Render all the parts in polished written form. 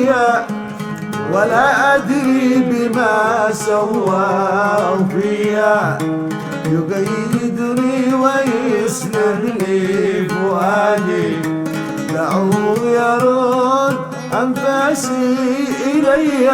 فيا ولا أدري بما سوى فيا، يقيدني ويسلب لي فؤادي، دعوه يرد أنفاسي إلي.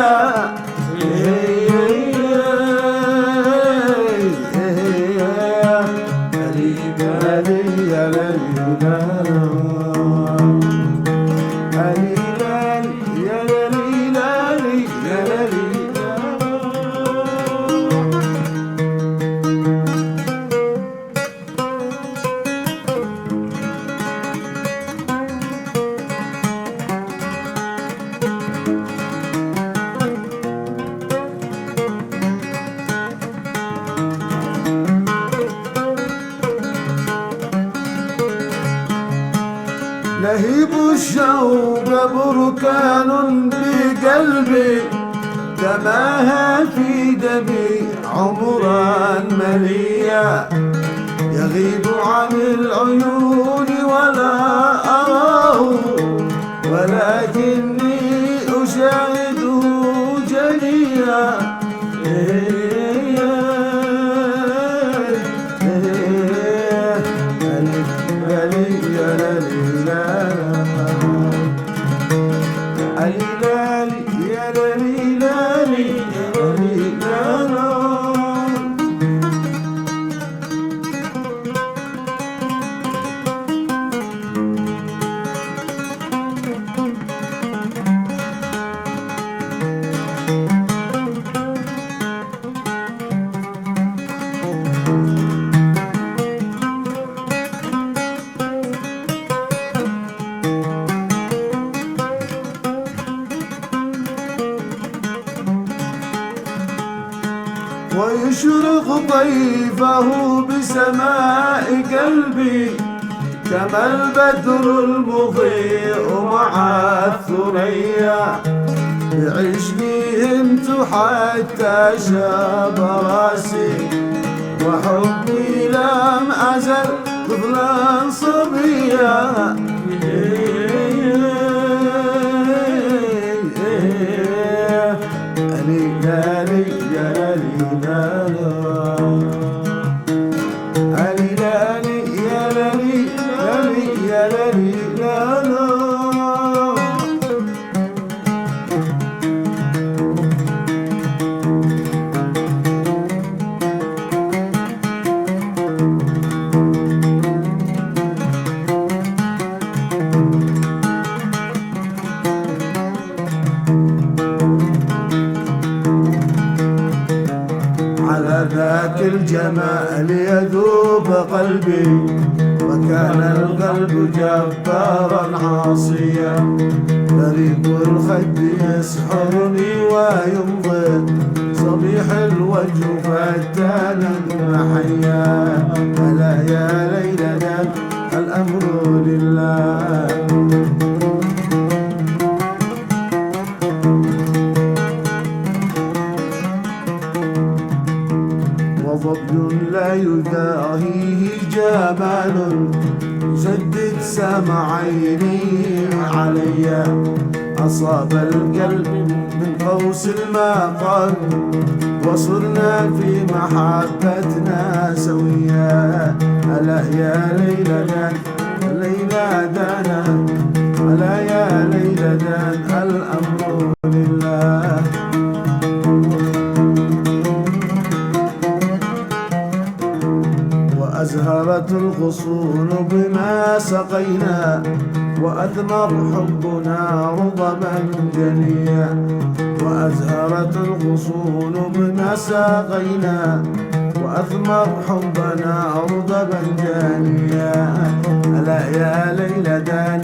لهيب الشوق بركان بقلبي، تماهى في دمي عمرا مليا، يغيب عن العيون ولا أراه، ولكني أشاهده جليا. ويشرق طيفه بسماء قلبي، كما البدر المضيء مع الثريا، بعشقي هنت حتى شاب راسي، وحبي لم أزل طفلا صبيا. على ذاك الجمال يذوب قلبي، وكان القلب جبارا عاصيا، بريق الخد يسحرني ويمضي، صبيح الوجه فتانا محيا. ألا يا ليلنا الأمر لله، وظبي لا يداهيه جمال، سدد سمع عيني علي، أصاب القلب من قوس المقال، وصرنا في محبتنا سويا. ألا يا ليلى دانا، ألا يا ليلى دان الأمر لله. أزهرت الغصون بما سقينا، وأثمر حبنا رطبا جنيا، وأزهرت الغصون بما سقينا، وأثمر حبنا رطبا جنيا. ألا يا ليلى دان